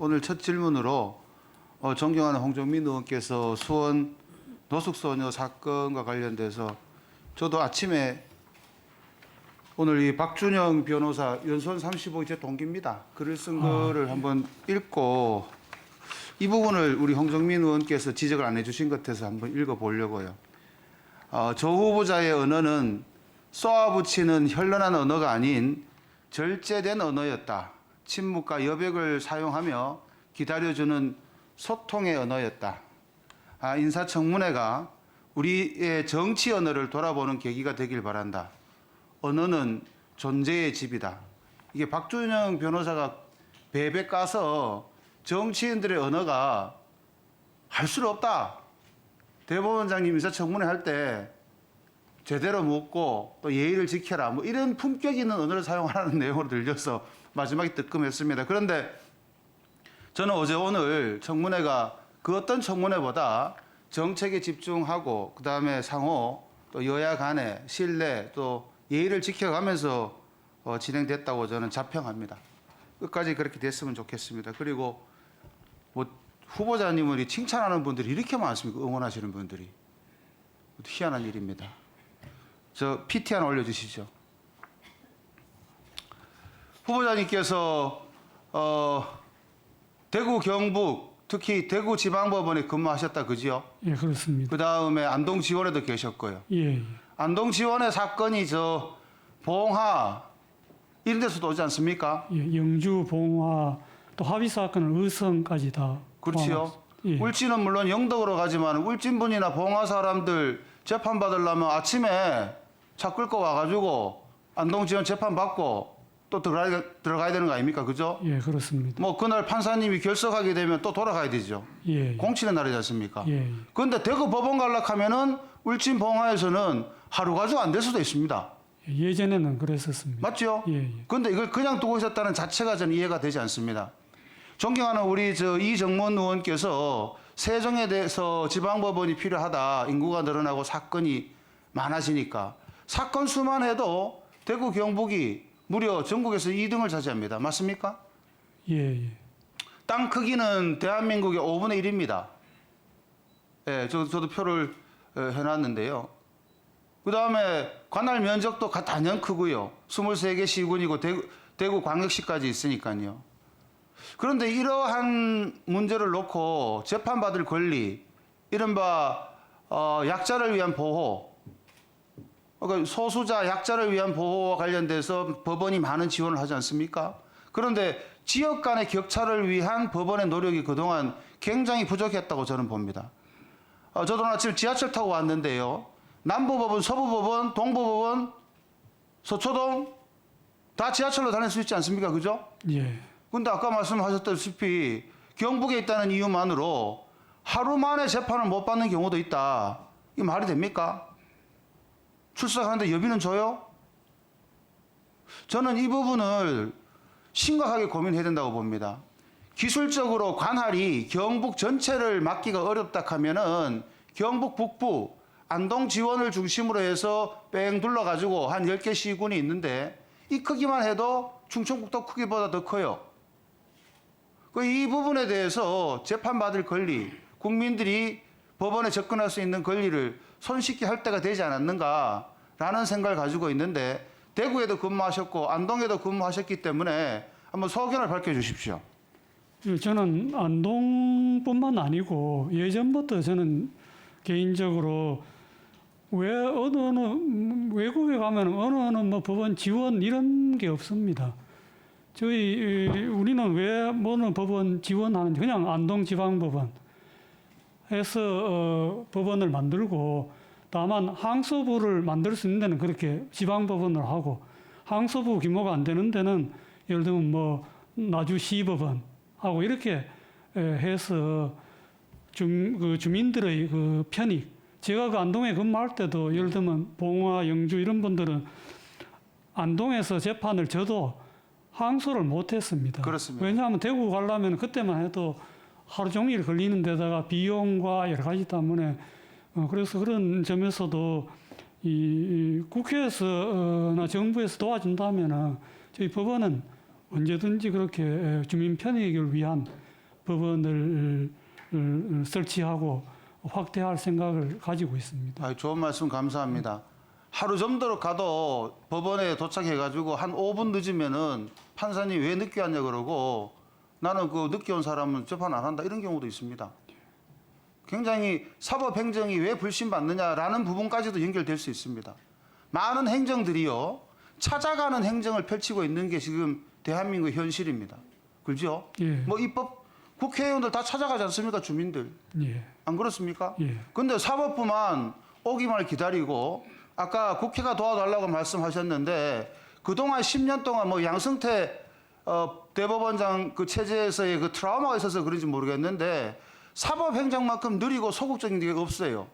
오늘 첫 질문으로 존경하는 홍정민 의원께서 수원 노숙소녀 사건과 관련돼서 저도 아침에 오늘 이 박준영 변호사 연수원 35 제 동기입니다. 글을 쓴 거를 한번 읽고 이 부분을 우리 홍정민 의원께서 지적을 안 해주신 것 같아서 한번 읽어보려고요. 저 후보자의 언어는 쏘아붙이는 현란한 언어가 아닌 절제된 언어였다. 침묵과 여백을 사용하며 기다려주는 소통의 언어였다. 인사청문회가 우리의 정치 언어를 돌아보는 계기가 되길 바란다. 언어는 존재의 집이다. 이게 박준영 변호사가 베베 까서 정치인들의 언어가 할 수는 없다. 대법원장님 인사청문회 할 때 제대로 묻고 또 예의를 지켜라. 뭐 이런 품격 있는 언어를 사용하라는 내용으로 들려서 마지막에 뜨끔했습니다. 그런데 저는 어제 오늘 청문회가 그 어떤 청문회보다 정책에 집중하고 그다음에 상호 또 여야 간의 신뢰 또 예의를 지켜가면서 진행됐다고 저는 자평합니다. 끝까지 그렇게 됐으면 좋겠습니다. 그리고 뭐 후보자님을 칭찬하는 분들이 이렇게 많습니까? 응원하시는 분들이. 희한한 일입니다. 저 PT 하나 올려주시죠. 후보자님께서 대구 경북 특히 대구 지방법원에 근무하셨다 그지요? 예, 그렇습니다. 그 다음에 안동 지원에도 계셨고요. 예. 안동 지원의 사건이 저 봉화 이런 데서도 오지 않습니까? 예, 영주, 봉화, 또 합의 사건은 의성까지 다. 그렇지요. 예. 울진은 물론 영덕으로 가지만 울진분이나 봉화 사람들 재판 받으려면 아침에 차 끌고 와가지고 안동 지원 재판 받고 또 들어가야 되는 거 아닙니까? 그죠? 예, 그렇습니다. 뭐 그날 판사님이 결석하게 되면 또 돌아가야 되죠. 예. 공치는 날이지 않습니까? 예. 그런데 대구 법원 갈락하면은 울진 봉화에서는 하루 가지고 안 될 수도 있습니다. 예전에는 그랬었습니다. 맞죠? 예, 예. 그런데 이걸 그냥 두고 있었다는 자체가 저는 이해가 되지 않습니다. 존경하는 우리 이정문 의원께서 세종에 대해서 지방법원이 필요하다. 인구가 늘어나고 사건이 많아지니까 사건 수만 해도 대구 경북이 무려 전국에서 2등을 차지합니다. 맞습니까? 예, 예. 땅 크기는 대한민국의 5분의 1입니다. 예, 저도 표를 해놨는데요. 그 다음에 관할 면적도 단연 크고요. 23개 시군이고 대구 광역시까지 있으니까요. 그런데 이러한 문제를 놓고 재판받을 권리, 이른바 약자를 위한 보호, 그러니까 소수자 약자를 위한 보호와 관련돼서 법원이 많은 지원을 하지 않습니까? 그런데 지역 간의 격차를 위한 법원의 노력이 그동안 굉장히 부족했다고 저는 봅니다. 저도 아침 지하철 타고 왔는데요. 남부법원, 서부법원, 동부법원, 서초동 다 지하철로 다닐 수 있지 않습니까? 그죠? 예. 근데 아까 말씀하셨다시피 경북에 있다는 이유만으로 하루 만에 재판을 못 받는 경우도 있다. 이게 말이 됩니까? 출석하는데 여비는 줘요? 저는 이 부분을 심각하게 고민해야 된다고 봅니다. 기술적으로 관할이 경북 전체를 맡기가 어렵다 하면은 경북 북부 안동 지원을 중심으로 해서 뺑 둘러가지고 한 10개 시군이 있는데 이 크기만 해도 충청북도 크기보다 더 커요. 이 부분에 대해서 재판받을 권리, 국민들이 법원에 접근할 수 있는 권리를 손쉽게 할 때가 되지 않았는가라는 생각을 가지고 있는데 대구에도 근무하셨고 안동에도 근무하셨기 때문에 한번 소견을 밝혀주십시오. 예, 저는 안동뿐만 아니고 예전부터 저는 개인적으로 왜 어느 외국에 가면 어느 뭐 법원 지원 이런 게 없습니다. 우리는 왜 뭐는 법원 지원하는지 그냥 안동지방법원 해서 법원을 만들고 다만 항소부를 만들 수 있는 데는 그렇게 지방법원을 하고 항소부 규모가 안 되는 데는 예를 들면 뭐 나주시법원 하고 이렇게 해서 주민들의 그 편익 제가 그 안동에 근무할 때도 예를 들면 봉화, 영주 이런 분들은 안동에서 재판을 져도 항소를 못했습니다. 그렇습니다. 왜냐하면 대구 가려면 그때만 해도 하루 종일 걸리는 데다가 비용과 여러 가지 때문에 그래서 그런 점에서도 이 국회에서나 정부에서 도와준다면은 저희 법원은 언제든지 그렇게 주민 편익을 위한 법원을 설치하고 확대할 생각을 가지고 있습니다. 아, 좋은 말씀 감사합니다. 하루 정도로 가도 법원에 도착해가지고 한 5분 늦으면은 판사님 왜 늦게 왔냐 그러고 나는 그 늦게 온 사람은 재판 안 한다 이런 경우도 있습니다. 굉장히 사법행정이 왜 불신받느냐라는 부분까지도 연결될 수 있습니다. 많은 행정들이요 찾아가는 행정을 펼치고 있는 게 지금 대한민국 현실입니다. 그죠? 예. 뭐 입법 국회의원들 다 찾아가지 않습니까 주민들? 예. 안 그렇습니까? 예. 근데 사법부만 오기만 기다리고 아까 국회가 도와달라고 말씀하셨는데 그동안 10년 동안 뭐 양승태 대법원장 그 체제에서의 그 트라우마가 있어서 그런지 모르겠는데 사법행정만큼 느리고 소극적인 게 없어요.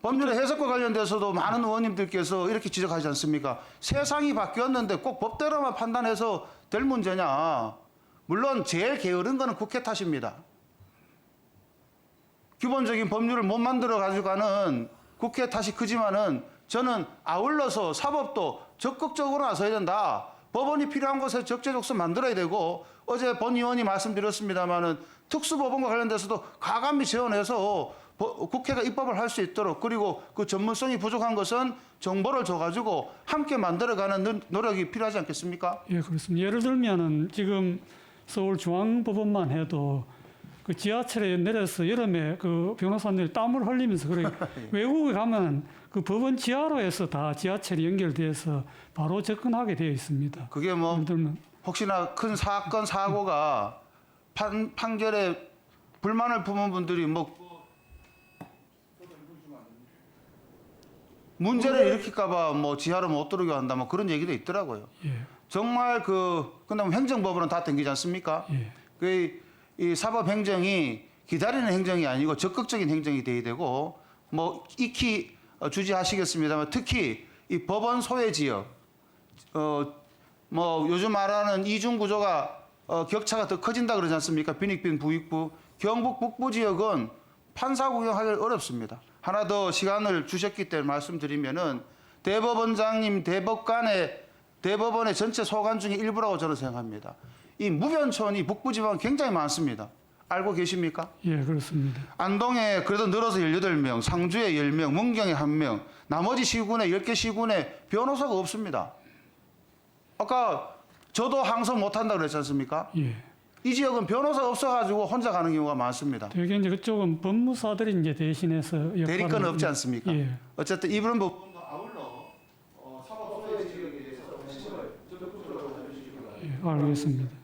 법률의 해석과 관련돼서도 많은 의원님들께서 이렇게 지적하지 않습니까? 세상이 바뀌었는데 꼭 법대로만 판단해서 될 문제냐? 물론 제일 게으른 거는 국회 탓입니다. 기본적인 법률을 못 만들어 가지고 가는 국회 탓이 크지만은 저는 아울러서 사법도 적극적으로 나서야 된다. 법원이 필요한 곳에 적재적소 만들어야 되고 어제 본 의원이 말씀드렸습니다마는 특수법원과 관련돼서도 과감히 제언해서 국회가 입법을 할 수 있도록 그리고 그 전문성이 부족한 것은 정보를 줘가지고 함께 만들어가는 노력이 필요하지 않겠습니까? 예, 그렇습니다. 예를 들면은 지금 서울중앙법원만 해도 그 지하철에 내려서 여름에 그 변호사들이 땀을 흘리면서 그래 외국에 가면 그 법원 지하로에서 다 지하철이 연결돼서 바로 접근하게 되어 있습니다. 그게 뭐 예를 들면 혹시나 큰 사건 사고가 판결에 불만을 품은 분들이 뭐 문제를 일으킬까봐 뭐 지하로 못 들어오게 한다 뭐 그런 얘기도 있더라고요. 예, 정말 그다음 행정법원은 다 땡기지 않습니까? 예, 이 사법행정이 기다리는 행정이 아니고 적극적인 행정이 돼야 되고 뭐 익히 주지하시겠습니다만 특히 이 법원 소외 지역 뭐 요즘 말하는 이중 구조가 격차가 더 커진다 그러지 않습니까? 빈익빈 부익부 경북 북부 지역은 판사 구경하기 어렵습니다. 하나 더 시간을 주셨기 때문에 말씀드리면은 대법원장님 대법원의 전체 소관 중에 일부라고 저는 생각합니다. 이 무변촌이 북부지방 굉장히 많습니다. 알고 계십니까? 예, 그렇습니다. 안동에 그래도 늘어서 18명, 상주에 10명, 문경에 1명, 나머지 시군에 10개 시군에 변호사가 없습니다. 아까 저도 항소 못한다 그랬지 않습니까? 예. 이 지역은 변호사가 없어가지고 혼자 가는 경우가 많습니다. 되게 이제 그쪽은 법무사들이 이제 대신해서 역할을 대리권 없지 않습니까? 예. 어쨌든 이런 부분도 아울러 사법 소외 지역에 대해서 예, 알겠습니다.